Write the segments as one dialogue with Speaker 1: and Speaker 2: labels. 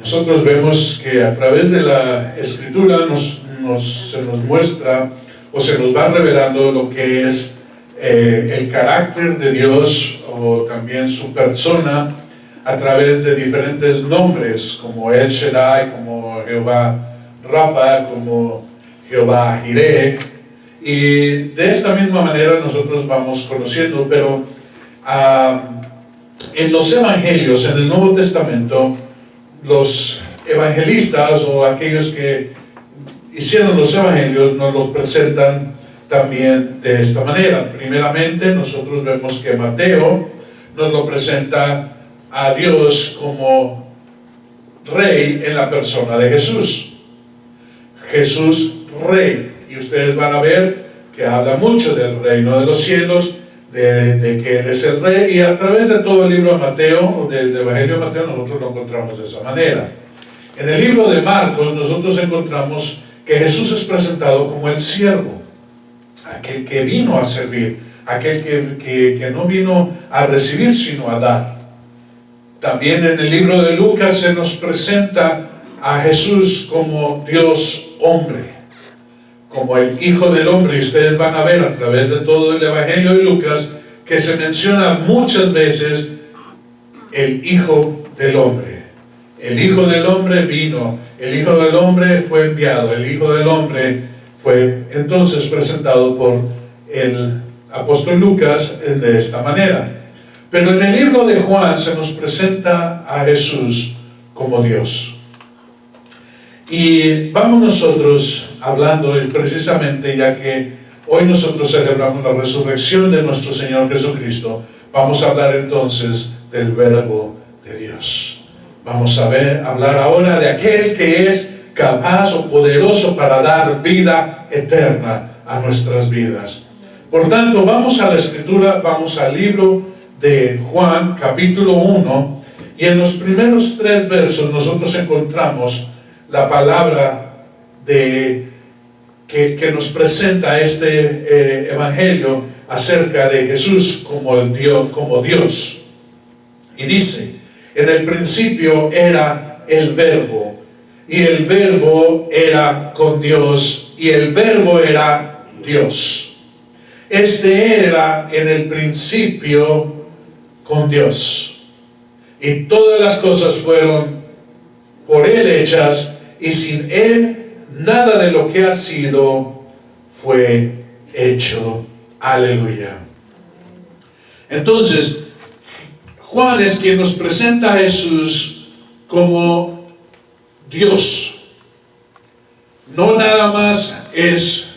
Speaker 1: Nosotros vemos que a través de la Escritura se nos muestra o se nos va revelando lo que es el carácter de Dios o también su persona a través de diferentes nombres como El Shaddai, como Jehová Rafa, como Jehová Jireh. Y de esta misma manera nosotros vamos conociendo, pero en los evangelios, en el Nuevo Testamento, los evangelistas o aquellos que hicieron los evangelios nos los presentan también de esta manera. Primeramente, nosotros vemos que Mateo nos lo presenta a Dios como Rey en la persona de Jesús. Jesús Rey. Y ustedes van a ver que habla mucho del reino de los cielos, de que Él es el Rey, y a través de todo el libro de Mateo, del Evangelio de Mateo, nosotros lo encontramos de esa manera. En el libro de Marcos nosotros encontramos que Jesús es presentado como el siervo, aquel que vino a servir, aquel que no vino a recibir sino a dar. También en el libro de Lucas se nos presenta a Jesús como Dios hombre, como el Hijo del Hombre, y ustedes van a ver a través de todo el Evangelio de Lucas que se menciona muchas veces el Hijo del Hombre. El Hijo del Hombre vino, el Hijo del Hombre fue enviado, el Hijo del Hombre fue entonces presentado por el apóstol Lucas de esta manera. Pero en el libro de Juan se nos presenta a Jesús como Dios. Y vamos nosotros hablando precisamente, ya que hoy nosotros celebramos la resurrección de nuestro Señor Jesucristo, vamos a hablar entonces del Verbo de Dios. Vamos a hablar ahora de aquel que es capaz o poderoso para dar vida eterna a nuestras vidas. Por tanto, vamos a la Escritura, vamos al libro de Juan, capítulo 1, y en los primeros 3 versos nosotros encontramos la palabra que nos presenta este evangelio acerca de Jesús como Dios. Y dice: en el principio era el Verbo, y el Verbo era con Dios, y el Verbo era Dios. Este era en el principio con Dios, y todas las cosas fueron por Él hechas, y sin Él nada de lo que ha sido fue hecho. Aleluya. Entonces, Juan es quien nos presenta a Jesús como Dios. No nada más es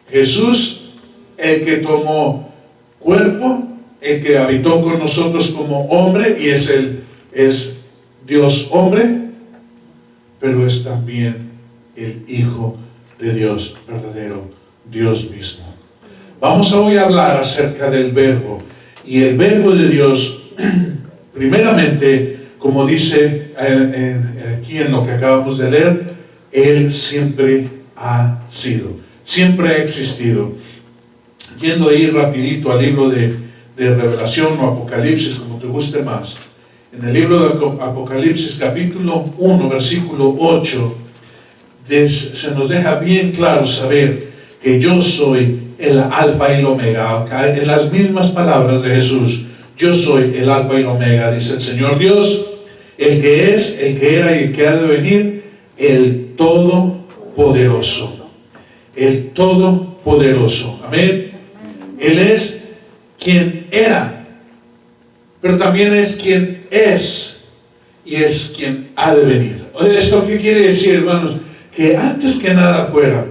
Speaker 1: Jesús el que tomó cuerpo, el que habitó con nosotros como hombre y es Dios hombre, pero es también el Hijo de Dios, verdadero Dios mismo. Vamos hoy a hablar acerca del Verbo. Y el Verbo de Dios, primeramente, como dice aquí en lo que acabamos de leer, Él siempre ha sido, siempre ha existido. Yendo ahí rapidito al libro de Revelación o Apocalipsis, como te guste más. En el libro de Apocalipsis, capítulo 1, versículo 8, se nos deja bien claro saber que yo soy el alfa y el omega. En las mismas palabras de Jesús, yo soy el alfa y el omega, dice el Señor Dios, el que es, el que era y el que ha de venir, el Todopoderoso. El Todopoderoso. Amén. Él es quien era, pero también es quien es, y es quien ha de venir. ¿Esto qué quiere decir, hermanos? Que antes que nada fuera,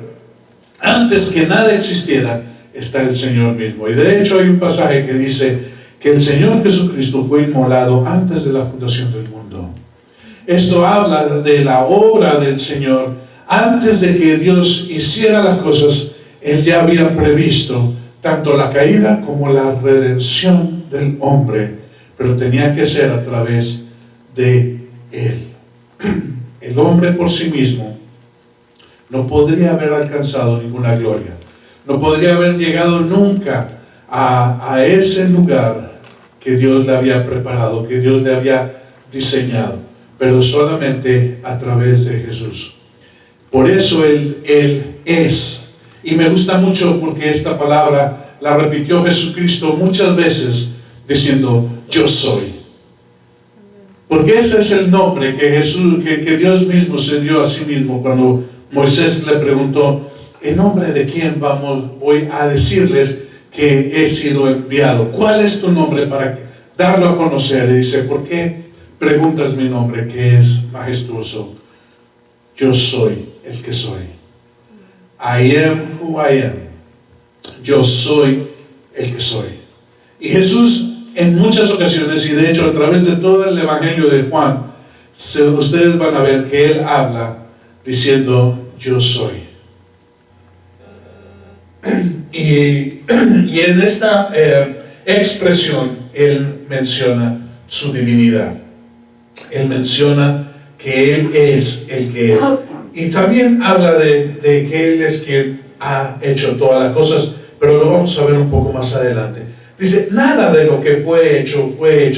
Speaker 1: antes que nada existiera, está el Señor mismo. Y de hecho hay un pasaje que dice que el Señor Jesucristo fue inmolado antes de la fundación del mundo. Esto habla de la obra del Señor. Antes de que Dios hiciera las cosas, Él ya había previsto tanto la caída como la redención del hombre, pero tenía que ser a través de Él. El hombre por sí mismo no podría haber alcanzado ninguna gloria, no podría haber llegado nunca a ese lugar que Dios le había preparado, que Dios le había diseñado. pero solamente a través de Jesús. Por eso Él es. Y me gusta mucho porque esta palabra la repitió Jesucristo muchas veces diciendo, yo soy. Porque ese es el nombre que Dios mismo se dio a sí mismo cuando Moisés le preguntó, ¿en nombre de quién voy a decirles que he sido enviado? ¿Cuál es tu nombre para darlo a conocer? Y dice, ¿por qué preguntas mi nombre que es majestuoso? Yo soy el que soy. I am who I am. Yo soy el que soy. Y Jesús en muchas ocasiones, y de hecho a través de todo el Evangelio de Juan, ustedes van a ver que Él habla diciendo, yo soy. Y en esta expresión, Él menciona su divinidad. Él menciona que Él es el que es. Y también habla de que Él es quien ha hecho todas las cosas, pero lo vamos a ver un poco más adelante. Dice, nada de lo que fue hecho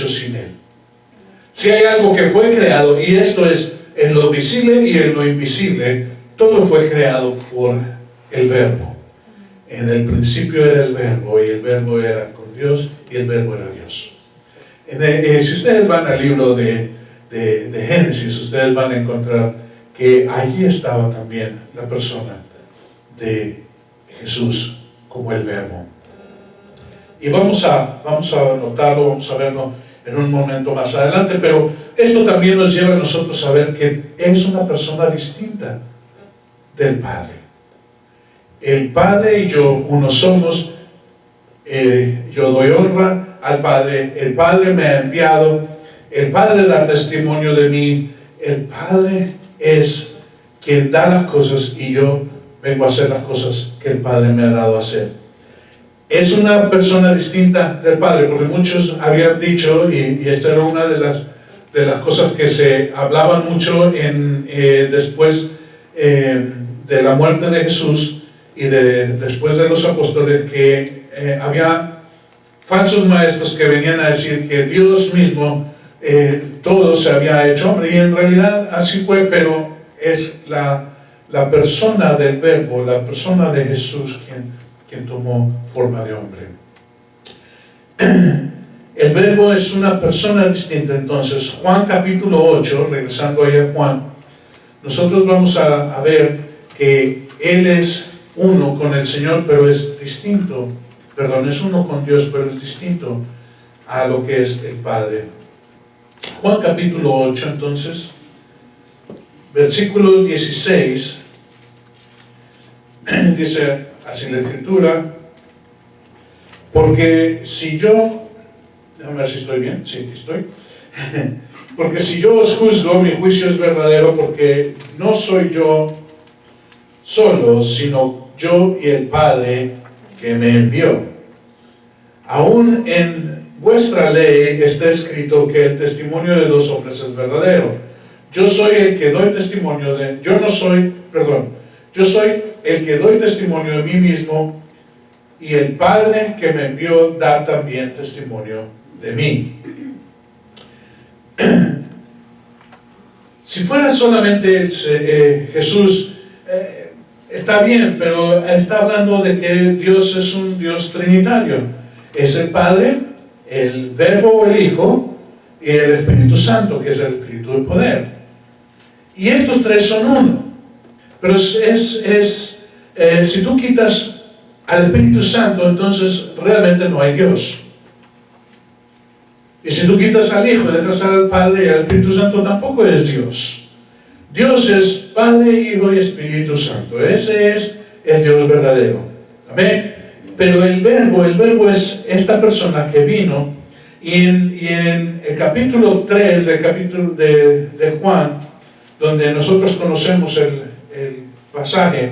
Speaker 1: sin Él. Si hay algo que fue creado, y esto es en lo visible y en lo invisible, todo fue creado por el Verbo. En el principio era el Verbo, y el Verbo era con Dios, y el Verbo era Dios. Si ustedes van al libro de Génesis, ustedes van a encontrar que allí estaba también la persona de Jesús como el Verbo. Y vamos a notarlo, vamos a verlo en un momento más adelante, pero esto también nos lleva a nosotros a ver que es una persona distinta del Padre. El Padre y yo, uno somos, yo doy honra al Padre, el Padre me ha enviado, el Padre da testimonio de mí, el Padre es quien da las cosas y yo vengo a hacer las cosas que el Padre me ha dado a hacer. Es una persona distinta del Padre, porque muchos habían dicho, y esta era una de las cosas que se hablaban mucho después de la muerte de Jesús y después de los apóstoles, que había falsos maestros que venían a decir que Dios mismo todo se había hecho hombre, y en realidad así fue, pero es la persona del Verbo, la persona de Jesús quien tomó forma de hombre. El Verbo es una persona distinta. Entonces, Juan capítulo 8, regresando ahí a Juan, nosotros vamos a ver que Él es uno con el Señor, pero es distinto, es uno con Dios, pero es distinto a lo que es el Padre. Juan capítulo 8, entonces, versículo 16, dice así la Escritura, porque si yo, déjame ver si estoy bien, sí, aquí estoy, porque si yo os juzgo, mi juicio es verdadero, porque no soy yo solo, sino yo y el Padre que me envió. Aún en vuestra ley está escrito que el testimonio de dos hombres es verdadero. Yo soy el que doy testimonio yo soy el que doy testimonio de mí mismo, y el Padre que me envió da también testimonio de mí. Si fuera solamente Jesús, está bien, pero está hablando de que Dios es un Dios trinitario. Es el Padre, el Verbo o el Hijo, y el Espíritu Santo, que es el Espíritu de poder. Y estos tres son uno. Pero si tú quitas al Espíritu Santo, entonces realmente no hay Dios. Y si tú quitas al Hijo y dejas al Padre y al Espíritu Santo, tampoco es Dios. Dios es Padre, Hijo y Espíritu Santo. Ese es el Dios verdadero. Amén. Pero el verbo es esta persona que vino, y en el capítulo 3 de Juan, donde nosotros conocemos el pasaje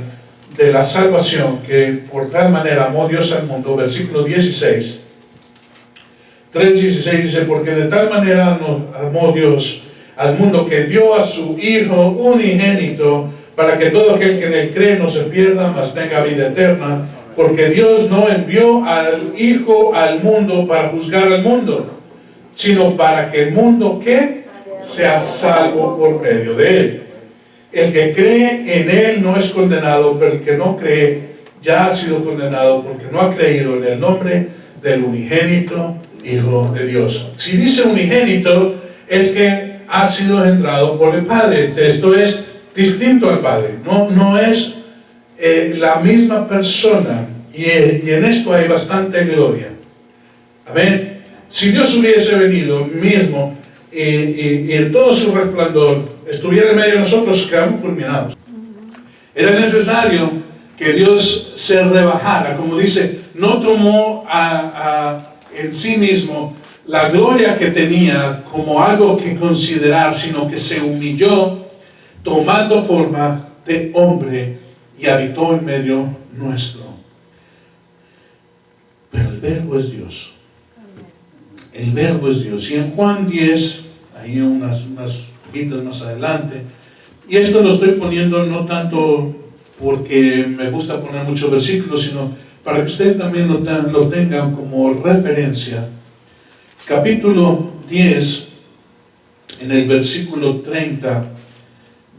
Speaker 1: de la salvación, que por tal manera amó Dios al mundo, versículo 16, 3:16 dice, porque de tal manera amó Dios al mundo que dio a su Hijo unigénito, para que todo aquel que en él cree no se pierda, mas tenga vida eterna, porque Dios no envió al Hijo al mundo para juzgar al mundo, sino para que el mundo, ¿qué? sea salvo por medio de él. El que cree en él no es condenado, pero el que no cree ya ha sido condenado porque no ha creído en el nombre del unigénito Hijo de Dios. Si dice unigénito, es que ha sido engendrado por el Padre. Esto es distinto al Padre. No es la misma persona. Y en esto hay bastante gloria. Amén. Si Dios hubiese venido mismo y en todo su resplandor estuviera en medio de nosotros, quedamos fulminados. Era necesario que Dios se rebajara, como dice, no tomó en sí mismo la gloria que tenía como algo que considerar, sino que se humilló tomando forma de hombre y habitó en medio nuestro. Pero el Verbo es Dios. El Verbo es Dios. Y en Juan 10, ahí unas hojitas más adelante, y esto lo estoy poniendo no tanto porque me gusta poner muchos versículos, sino para que ustedes también lo tengan como referencia. Capítulo 10, en el versículo 30,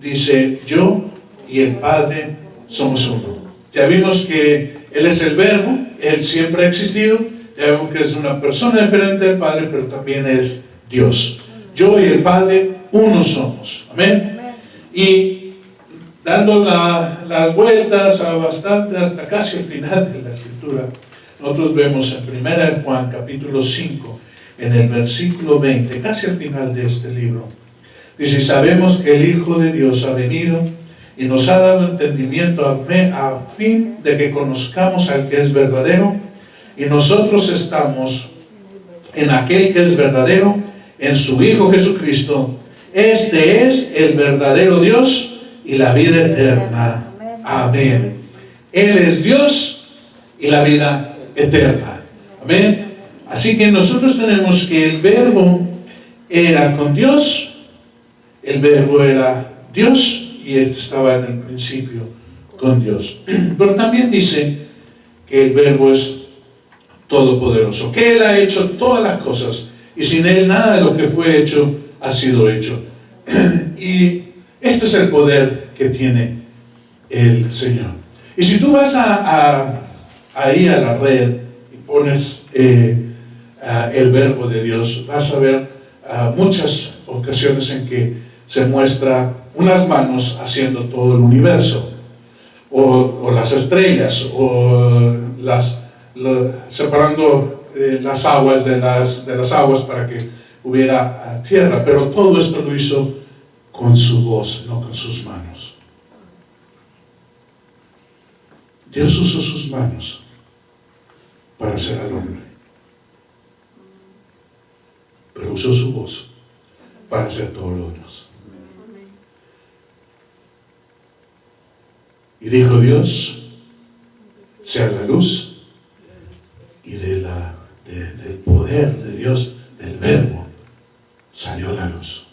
Speaker 1: dice: yo y el Padre somos uno. Ya vimos que Él es el Verbo, Él siempre ha existido. Ya vemos que es una persona diferente del Padre, pero también es Dios. Yo y el Padre uno somos. Amén. Y dando las vueltas hasta casi el final de la escritura, nosotros vemos en 1 Juan capítulo 5, en el versículo 20, casi al final de este libro, dice: sabemos que el Hijo de Dios ha venido y nos ha dado entendimiento a fin de que conozcamos al que es verdadero, y nosotros estamos en aquel que es verdadero, en su Hijo Jesucristo. Este es el verdadero Dios y la vida eterna. Amén. Él es Dios y la vida eterna. Amén. Así que nosotros tenemos que el Verbo era con Dios, el Verbo era Dios, y este estaba en el principio con Dios. Pero también dice que el Verbo es todopoderoso, que Él ha hecho todas las cosas, y sin Él nada de lo que fue hecho ha sido hecho. Y este es el poder que tiene el Señor. Y si tú vas ahí a la red y pones el Verbo de Dios, vas a ver muchas ocasiones en que se muestra unas manos haciendo todo el universo, o las estrellas, o separando las aguas de las aguas para que hubiera tierra. Pero todo esto lo hizo con su voz, no con sus manos. Dios usó sus manos para hacer al hombre, pero usó su voz para hacer todo lo demás. Y dijo Dios: sea la luz, y del poder de Dios, del Verbo, salió la luz.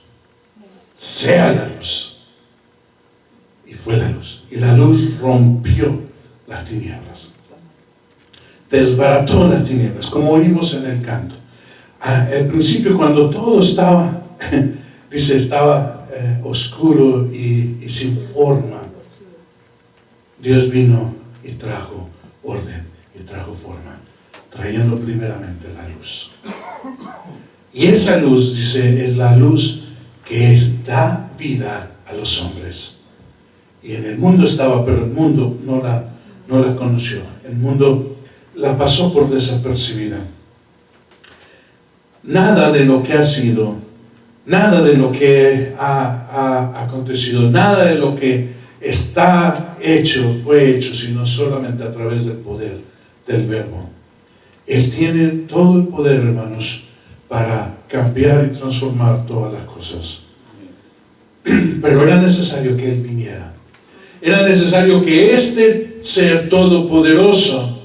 Speaker 1: Sea la luz. Y fue la luz. Y la luz rompió las tinieblas. Desbarató las tinieblas, como oímos en el canto. Al principio, cuando todo estaba, dice, estaba oscuro y sin forma, Dios vino y trajo orden y trajo forma, trayendo primeramente la luz. Y esa luz, dice, es la luz que da vida a los hombres. Y en el mundo estaba, pero el mundo no la conoció. El mundo la pasó por desapercibida. Nada de lo que ha sido, nada de lo que ha acontecido, nada de lo que está hecho, fue hecho, sino solamente a través del poder del Verbo. Él tiene todo el poder, hermanos, para cambiar y transformar todas las cosas. Pero era necesario que Él viniera. Era necesario que este ser todopoderoso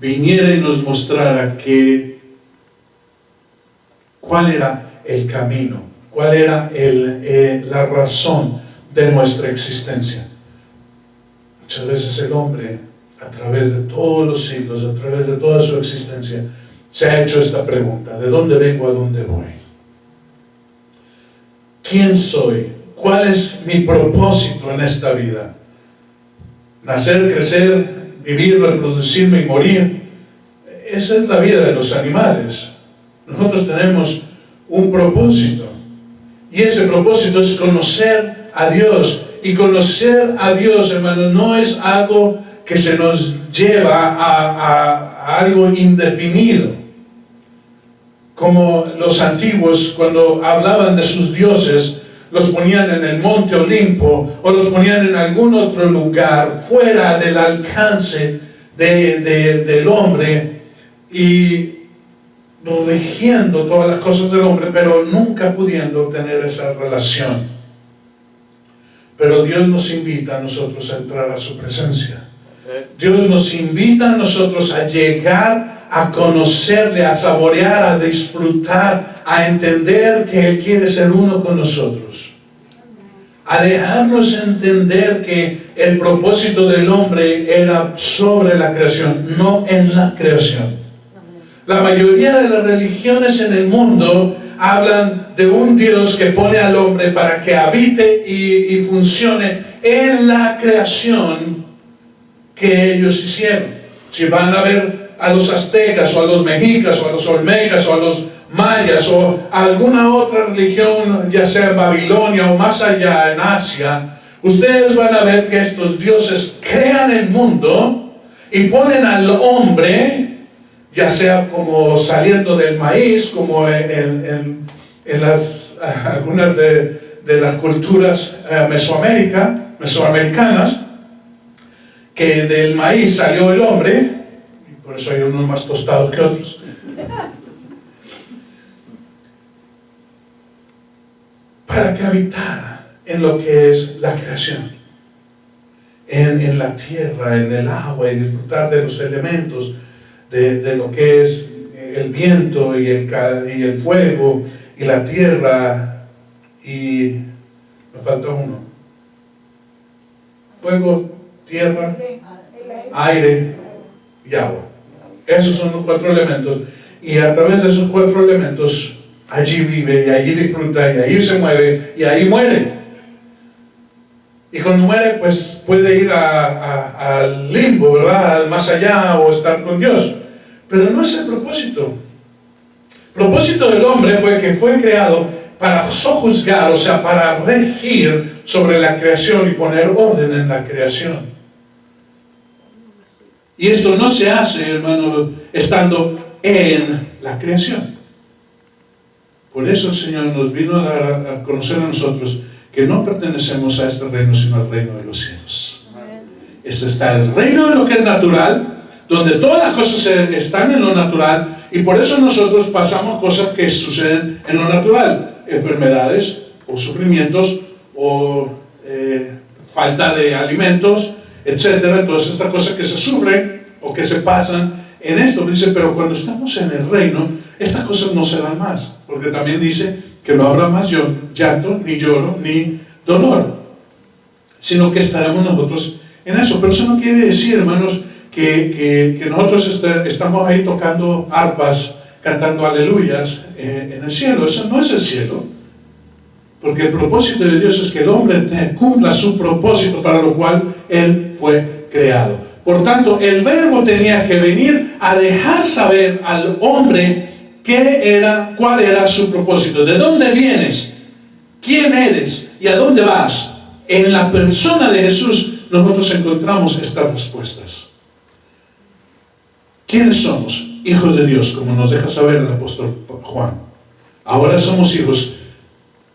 Speaker 1: viniera y nos mostrara cuál era el camino, cuál era la razón de nuestra existencia. Muchas veces el hombre, a través de todos los siglos, a través de toda su existencia, se ha hecho esta pregunta: ¿de dónde vengo, a dónde voy? ¿quién soy? ¿Cuál es mi propósito en esta vida? Nacer, crecer, vivir, reproducirme y morir. Esa es la vida de los animales. Nosotros tenemos un propósito. Y ese propósito es conocer a Dios. Y conocer a Dios, hermanos, no es algo que se nos lleva a algo indefinido. Como los antiguos, cuando hablaban de sus dioses, los ponían en el monte Olimpo o los ponían en algún otro lugar fuera del alcance del hombre y rigiendo todas las cosas del hombre, pero nunca pudiendo tener esa relación. Pero Dios nos invita a nosotros a entrar a su presencia. Dios nos invita a nosotros a llegar a conocerle, a saborear, a disfrutar, a entender que Él quiere ser uno con nosotros. A dejarnos entender que el propósito del hombre era sobre la creación, no en la creación. La mayoría de las religiones en el mundo hablan de un Dios que pone al hombre para que habite y funcione en la creación que ellos hicieron. Si van a ver a los aztecas o a los mexicas o a los olmecas o a los mayas o a alguna otra religión, ya sea en Babilonia o más allá en Asia, ustedes van a ver que estos dioses crean el mundo y ponen al hombre, ya sea como saliendo del maíz, como en algunas de las culturas mesoamericanas, que del maíz salió el hombre, y por eso hay unos más tostados que otros. Para que habitara en lo que es la creación, en la tierra, en el agua, y disfrutar de los elementos, de lo que es el viento y el fuego y la tierra, y me falta uno: fuego, tierra, aire y agua. Esos son los 4 elementos, y a través de esos 4 elementos allí vive, y allí disfruta, y allí se mueve, y ahí muere. Y cuando muere, pues puede ir al limbo, ¿verdad? Al más allá, o estar con Dios. Pero no es el propósito. El propósito del hombre fue que fue creado para sojuzgar, o sea, para regir sobre la creación y poner orden en la creación. Y esto no se hace, hermano, estando en la creación. Por eso el Señor nos vino a conocer a nosotros que no pertenecemos a este reino, sino al reino de los cielos. Esto está el reino de lo que es natural, donde todas las cosas están en lo natural, y por eso nosotros pasamos cosas que suceden en lo natural, enfermedades o sufrimientos o falta de alimentos, etcétera, todas estas cosas que se sufren o que se pasan en esto. Dice, pero cuando estamos en el reino, estas cosas no se dan más, porque también dice que no habrá más llanto, ni lloro, ni dolor, sino que estaremos nosotros en eso. Pero eso no quiere decir, hermanos, que nosotros estamos ahí tocando arpas, cantando aleluyas en el cielo. Eso no es el cielo, porque el propósito de Dios es que el hombre cumpla su propósito para lo cual él fue creado. Por tanto, el Verbo tenía que venir a dejar saber al hombre cuál era su propósito, de dónde vienes, quién eres y a dónde vas. En la persona de Jesús nosotros encontramos estas respuestas. ¿Quiénes somos? Hijos de Dios, como nos deja saber el apóstol Juan. Ahora somos hijos,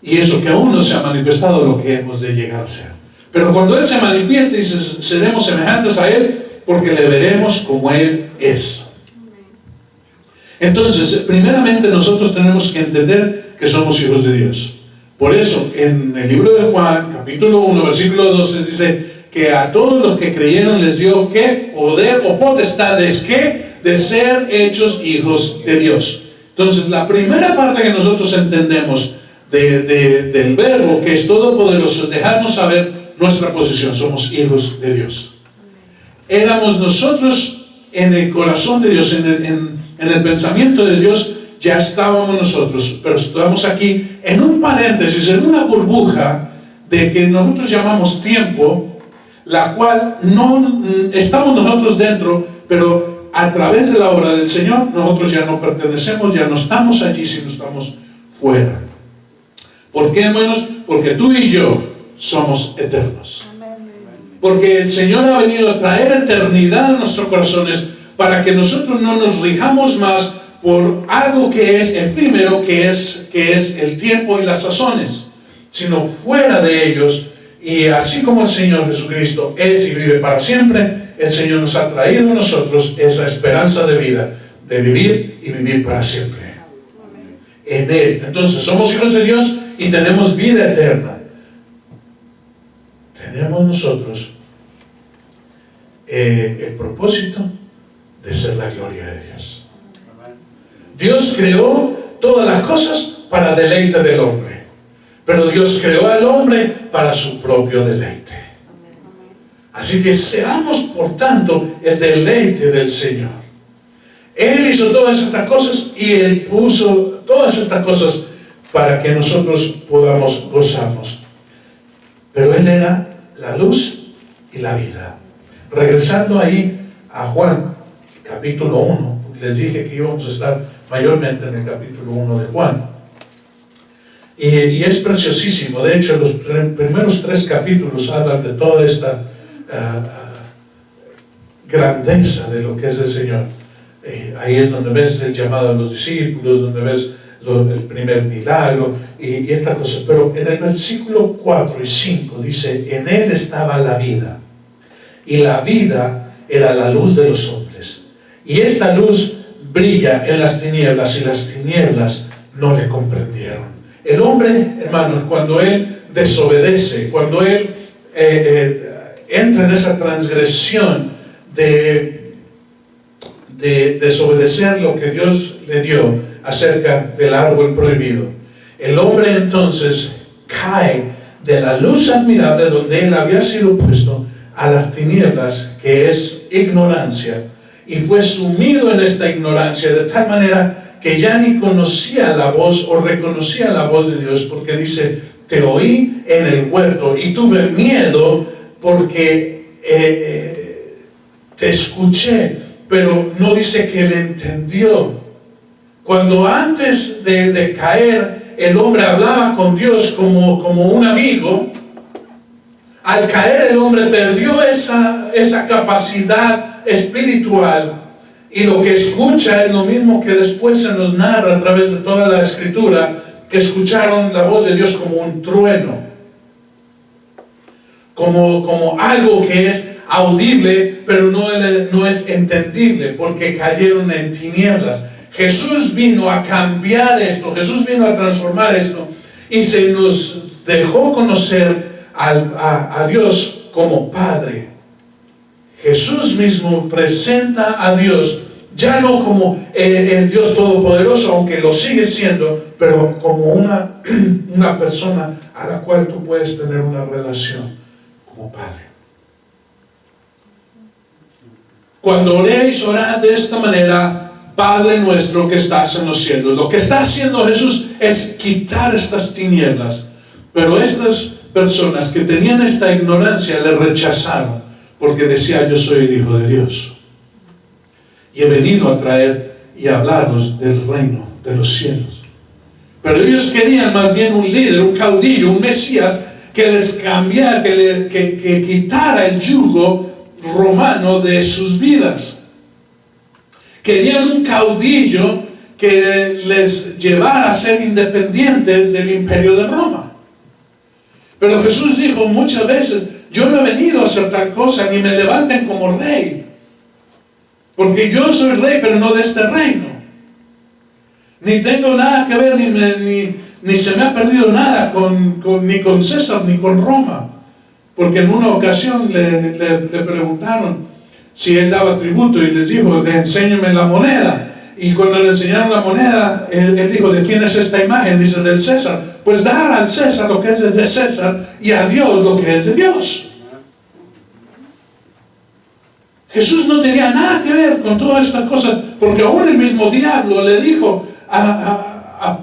Speaker 1: y eso que aún no se ha manifestado lo que hemos de llegar a ser. Pero cuando Él se manifieste, dice, seremos semejantes a Él, porque le veremos como Él es. Entonces, primeramente nosotros tenemos que entender que somos hijos de Dios. Por eso, en el libro de Juan, capítulo 1, versículo 12, dice que a todos los que creyeron les dio, ¿qué? Poder o potestades, ¿qué? De ser hechos hijos de Dios. Entonces, la primera parte que nosotros entendemos del Verbo, que es todopoderoso, es dejarnos saber nuestra posición. Somos hijos de Dios. Éramos nosotros en el corazón de Dios, en el pensamiento de Dios, ya estábamos nosotros, pero estamos aquí en un paréntesis, en una burbuja de que nosotros llamamos tiempo, la cual no estamos nosotros dentro, pero a través de la obra del Señor, nosotros ya no pertenecemos, ya no estamos allí, sino estamos fuera. ¿Por qué, hermanos? Porque tú y yo somos eternos. Porque el Señor ha venido a traer eternidad a nuestros corazones para que nosotros no nos rijamos más por algo que es efímero, que es el tiempo y las sazones, sino fuera de ellos. Y así como el Señor Jesucristo es y vive para siempre, el Señor nos ha traído a nosotros esa esperanza de vida, de vivir y vivir para siempre en Él. Entonces somos hijos de Dios y tenemos vida eterna. Tenemos nosotros el propósito de ser la gloria de Dios. Dios creó todas las cosas para deleite del hombre, pero Dios creó al hombre para su propio deleite. Así que seamos, por tanto, el deleite del Señor. Él hizo todas estas cosas y Él puso todas estas cosas para que nosotros podamos gozarnos. Pero Él era la luz y la vida. Regresando ahí a Juan, capítulo 1, les dije que íbamos a estar mayormente en el capítulo 1 de Juan. Y es preciosísimo. De hecho, los primeros 3 capítulos hablan de toda esta grandeza de lo que es el Señor. Ahí es donde ves el llamado a los discípulos, donde ves el primer milagro y esta cosa. Pero en el versículo 4 y 5 dice: en Él estaba la vida, y la vida era la luz de los hombres. Y esta luz brilla en las tinieblas, y las tinieblas no le comprendieron. El hombre, hermanos, cuando él desobedece, cuando él entra en esa transgresión de desobedecer lo que Dios le dio acerca del árbol prohibido, el hombre entonces cae de la luz admirable donde él había sido puesto a las tinieblas, que es ignorancia, y fue sumido en esta ignorancia de tal manera que ya ni conocía la voz o reconocía la voz de Dios, porque dice: te oí en el huerto y tuve miedo porque te escuché, pero no dice que él entendió. Cuando antes de caer el hombre hablaba con Dios como un amigo, al caer el hombre perdió esa capacidad espiritual, y lo que escucha es lo mismo que después se nos narra a través de toda la Escritura, que escucharon la voz de Dios como un trueno, como algo que es audible pero no es entendible, porque cayeron en tinieblas. Jesús vino a cambiar esto, Jesús vino a transformar esto, y se nos dejó conocer a Dios como Padre. Jesús mismo presenta a Dios ya no como el Dios Todopoderoso, aunque lo sigue siendo, pero como una persona a la cual tú puedes tener una relación como Padre. Cuando oréis, orad de esta manera: Padre nuestro que estás en los cielos. Lo que está haciendo Jesús es quitar estas tinieblas, pero estas personas que tenían esta ignorancia le rechazaron, porque decía: yo soy el Hijo de Dios y he venido a traer y hablaros del reino de los cielos. Pero ellos querían más bien un líder, un caudillo, un Mesías que les cambiara, que quitara el yugo romano de sus vidas. Querían un caudillo que les llevara a ser independientes del imperio de Roma. Pero Jesús dijo muchas veces: yo no he venido a hacer tal cosa, ni me levanten como rey, porque yo soy rey, pero no de este reino. Ni tengo nada que ver, ni se me ha perdido nada ni con César, ni con Roma. Porque en una ocasión le preguntaron si él daba tributo, y les dijo: enséñame la moneda. Y cuando le enseñaron la moneda, él dijo: ¿de quién es esta imagen? Dice: del César. Pues dar al César lo que es de César, y a Dios lo que es de Dios. Jesús no tenía nada que ver con todas estas cosas, porque aún el mismo diablo le dijo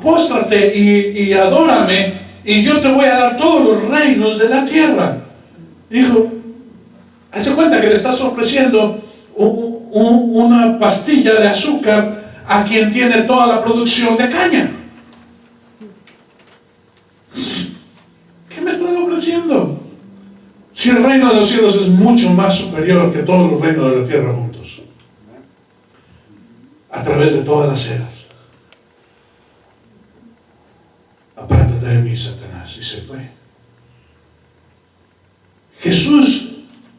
Speaker 1: Póstrate y adórame, y yo te voy a dar todos los reinos de la tierra. Dijo, hace cuenta que le estás ofreciendo una pastilla de azúcar a quien tiene toda la producción de caña. ¿Qué me estás ofreciendo? Si el reino de los cielos es mucho más superior que todos los reinos de la tierra juntos, a través de todas las eras. Apártate de mí, Satanás, y se fue. Jesús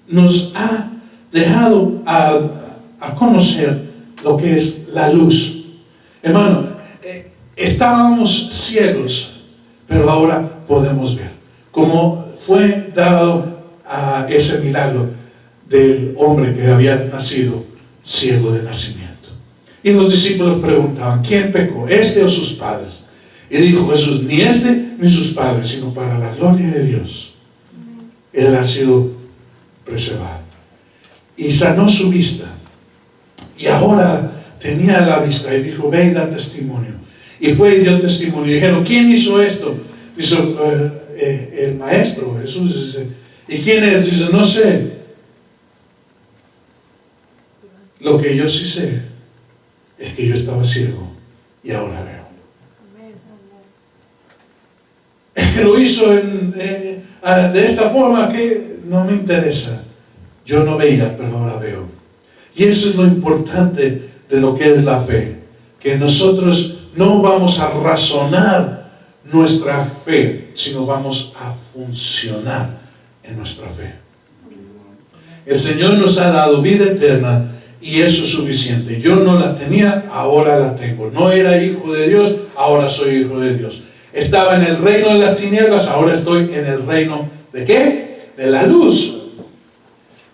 Speaker 1: nos ha dejado a conocer lo que es la luz. Hermano, estábamos ciegos, pero ahora podemos ver. Como fue dado a ese milagro del hombre que había nacido ciego de nacimiento. Y los discípulos preguntaban, ¿quién pecó, este o sus padres? Y dijo Jesús, ni este ni sus padres, sino para la gloria de Dios. Él ha sido preservado. Y sanó su vista. Y ahora tenía la vista. Y dijo, ve y da testimonio. Y fue y dio testimonio. Y dijeron, ¿quién hizo esto? Dice, el maestro. Jesús dice, ¿y quién es? Dice, no sé. Lo que yo sí sé es que yo estaba ciego y ahora veo. Es que lo hizo de esta forma que no me interesa. Yo no veía, pero ahora veo. Y eso es lo importante de lo que es la fe. Que nosotros no vamos a razonar nuestra fe, sino vamos a funcionar en nuestra fe. El Señor nos ha dado vida eterna y eso es suficiente. Yo no la tenía, ahora la tengo. No era hijo de Dios, ahora soy hijo de Dios. Estaba en el reino de las tinieblas, ahora estoy en el reino ¿de qué? De la luz.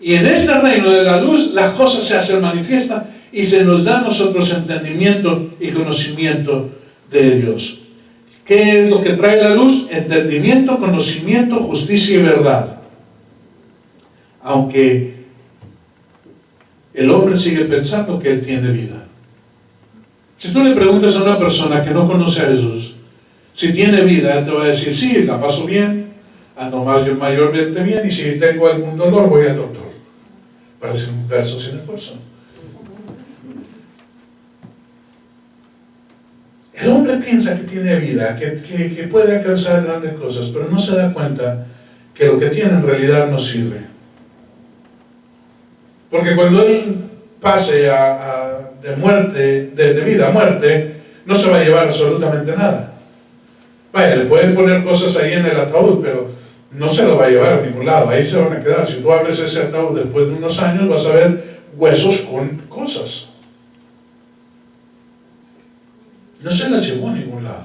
Speaker 1: Y en este reino de la luz las cosas se hacen manifiestas y se nos da a nosotros entendimiento y conocimiento de Dios. ¿Qué es lo que trae la luz? Entendimiento, conocimiento, justicia y verdad. Aunque el hombre sigue pensando que él tiene vida. Si tú le preguntas a una persona que no conoce a Jesús si tiene vida, él te va a decir, sí, la paso bien, ando mayormente bien, y si tengo algún dolor voy al doctor. Parece un verso sin esfuerzo. El hombre piensa que tiene vida, que puede alcanzar grandes cosas, pero no se da cuenta que lo que tiene en realidad no sirve. Porque cuando él pase de vida a muerte, no se va a llevar absolutamente nada. Vaya, le pueden poner cosas ahí en el ataúd, pero no se lo va a llevar a ningún lado, ahí se van a quedar. Si tú abres ese ataúd después de unos años, vas a ver huesos con cosas. No se la llevó a ningún lado.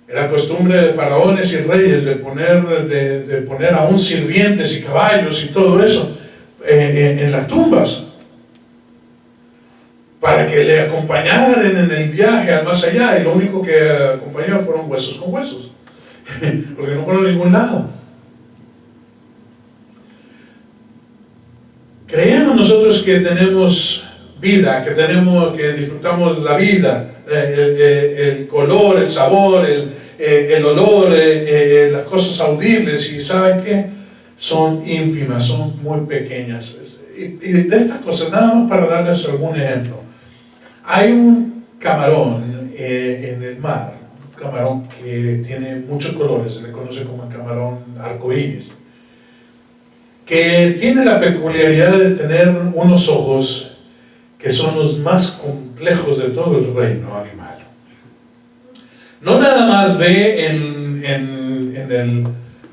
Speaker 1: Era costumbre de faraones y reyes de poner aún sirvientes y caballos y todo eso en las tumbas, para que le acompañaran en el viaje al más allá, y lo único que acompañaron fueron huesos con huesos, porque no fueron a ningún lado. Creemos nosotros que tenemos vida, que disfrutamos la vida, el color, el sabor, el olor, las cosas audibles, y ¿saben qué? Son ínfimas, son muy pequeñas. Y de estas cosas, nada más para darles algún ejemplo. Hay un camarón en el mar, un camarón que tiene muchos colores, se le conoce como el camarón arcoíris, que tiene la peculiaridad de tener unos ojos que son los más complejos de todo el reino animal. No nada más ve en el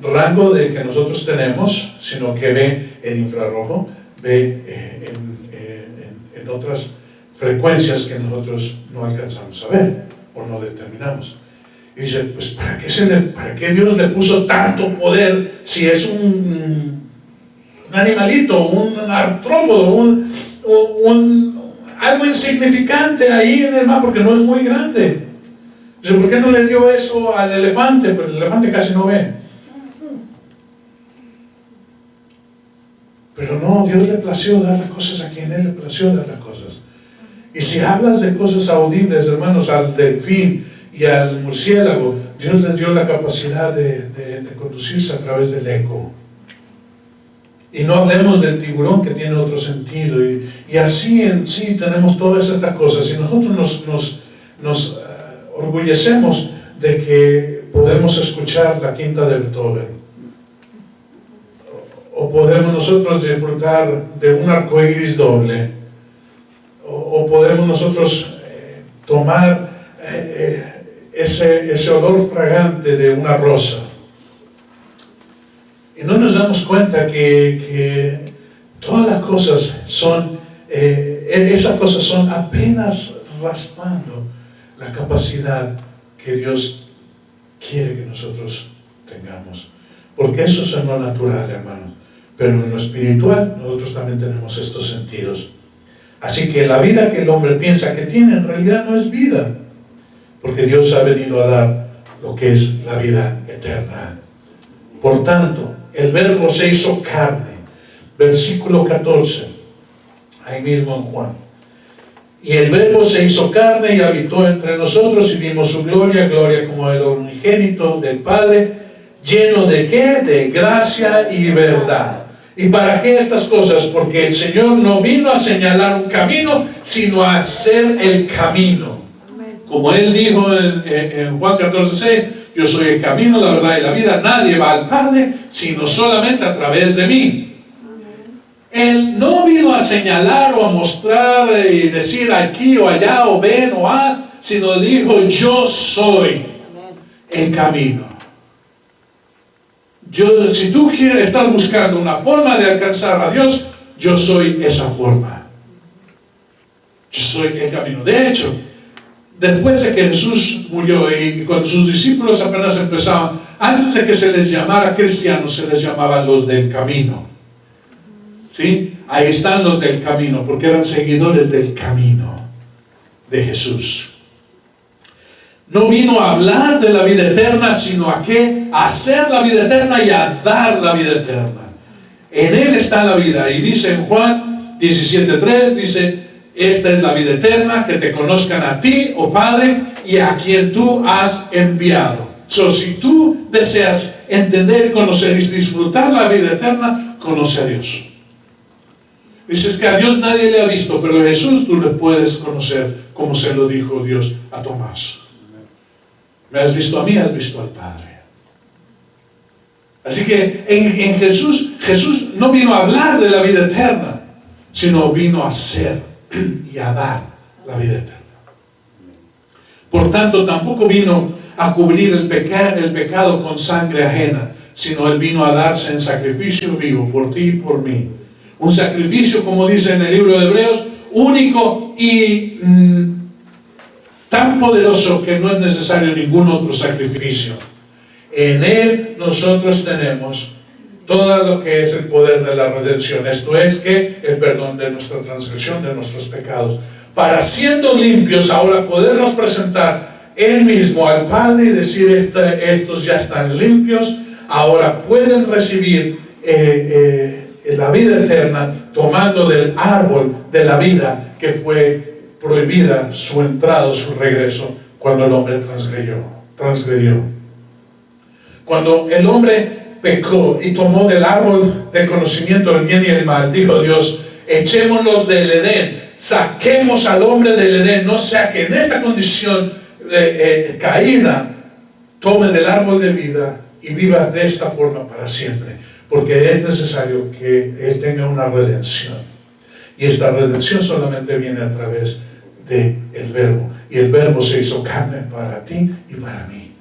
Speaker 1: rango de que nosotros tenemos, sino que ve en infrarrojo, ve en otras frecuencias que nosotros no alcanzamos a ver o no determinamos. Y dice, pues ¿para qué Dios le puso tanto poder si es un animalito, un artrópodo, algo insignificante ahí en el mar, porque no es muy grande? Dice, ¿por qué no le dio eso al elefante? Pues el elefante casi no ve. Pero no, Dios le plació dar las cosas a quien Él le plació dar las cosas. Y si hablas de cosas audibles, hermanos, al delfín y al murciélago, Dios les dio la capacidad de conducirse a través del eco. Y no hablemos del tiburón, que tiene otro sentido. Y así en sí tenemos todas estas cosas. Y nosotros nos orgullecemos de que podemos escuchar la quinta de Beethoven. O podemos nosotros disfrutar de un arco iris doble. O podemos nosotros tomar ese olor fragante de una rosa. Y no nos damos cuenta que todas las cosas son, esas cosas son apenas raspando la capacidad que Dios quiere que nosotros tengamos. Porque eso es en lo natural, hermanos. Pero en lo espiritual, nosotros también tenemos estos sentidos. Así que la vida que el hombre piensa que tiene, en realidad no es vida. Porque Dios ha venido a dar lo que es la vida eterna. Por tanto, el Verbo se hizo carne. Versículo 14, ahí mismo en Juan. Y el Verbo se hizo carne y habitó entre nosotros y vimos su gloria, gloria como el unigénito del Padre, lleno de ¿qué? De gracia y verdad. ¿Y para qué estas cosas? Porque el Señor no vino a señalar un camino, sino a hacer el camino. Como Él dijo en Juan 14:6, yo soy el camino, la verdad y la vida. Nadie va al Padre, sino solamente a través de mí. Él no vino a señalar o a mostrar y decir aquí o allá o ven o haz, sino dijo, yo soy el camino. Si tú quieres estar buscando una forma de alcanzar a Dios, yo soy esa forma. Yo soy el camino. De hecho, después de que Jesús murió y cuando sus discípulos apenas empezaban, antes de que se les llamara cristianos, se les llamaban los del camino. ¿Sí? Ahí están los del camino, porque eran seguidores del camino de Jesús. No vino a hablar de la vida eterna, sino a ¿qué? A hacer la vida eterna y a dar la vida eterna. En Él está la vida. Y dice en Juan 17:3, dice, esta es la vida eterna, que te conozcan a ti, oh Padre, y a quien tú has enviado. Si tú deseas entender, conocer y disfrutar la vida eterna, conoce a Dios. Dices que a Dios nadie le ha visto, pero a Jesús tú le puedes conocer, como se lo dijo Dios a Tomás. Me has visto a mí, has visto al Padre. Así que en Jesús no vino a hablar de la vida eterna, sino vino a hacer y a dar la vida eterna. Por tanto, tampoco vino a cubrir el pecado con sangre ajena, sino Él vino a darse en sacrificio vivo por ti y por mí. Un sacrificio, como dice en el libro de Hebreos, único y tan poderoso que no es necesario ningún otro sacrificio. En Él nosotros tenemos todo lo que es el poder de la redención. Esto es que el perdón de nuestra transgresión, de nuestros pecados. Para siendo limpios ahora podernos presentar Él mismo al Padre y decir, estos ya están limpios, ahora pueden recibir la vida eterna tomando del árbol de la vida que fue prohibida su entrada, su regreso, cuando el hombre transgredió. Cuando el hombre pecó y tomó del árbol del conocimiento del bien y el mal, dijo Dios, echémonos del Edén, saquemos al hombre del Edén, no sea que en esta condición caída tome del árbol de vida y viva de esta forma para siempre, porque es necesario que Él tenga una redención. Y esta redención solamente viene a través del Verbo. Y el Verbo se hizo carne para ti y para mí.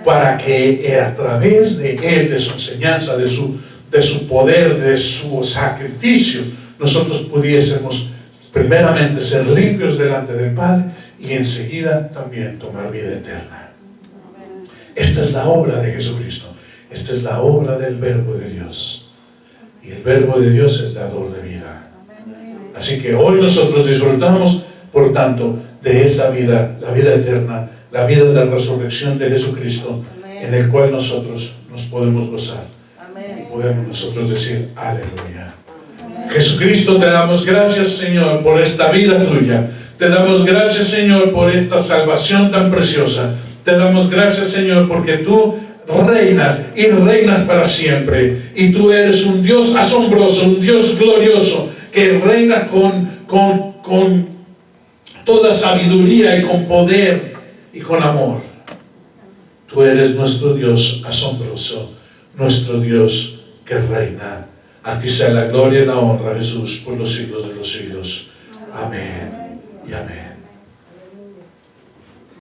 Speaker 1: Para que a través de Él, de su enseñanza, de su poder, de su sacrificio, nosotros pudiésemos primeramente ser limpios delante del Padre y enseguida también tomar vida eterna. Esta es la obra de Jesucristo. Esta es la obra del Verbo de Dios. Y el Verbo de Dios es dador de vida. Así que hoy nosotros disfrutamos, por tanto, de esa vida, la vida eterna, la vida de la resurrección de Jesucristo, en el cual nosotros nos podemos gozar. Y podemos nosotros decir, aleluya. Jesucristo, te damos gracias, Señor, por esta vida tuya. Te damos gracias, Señor, por esta salvación tan preciosa. Te damos gracias, Señor, porque tú reinas y reinas para siempre. Y tú eres un Dios asombroso, un Dios glorioso, que reina con toda sabiduría y con poder y con amor. Tú eres nuestro Dios asombroso, nuestro Dios que reina. A ti sea la gloria y la honra, Jesús, por los siglos de los siglos. Amén y amén.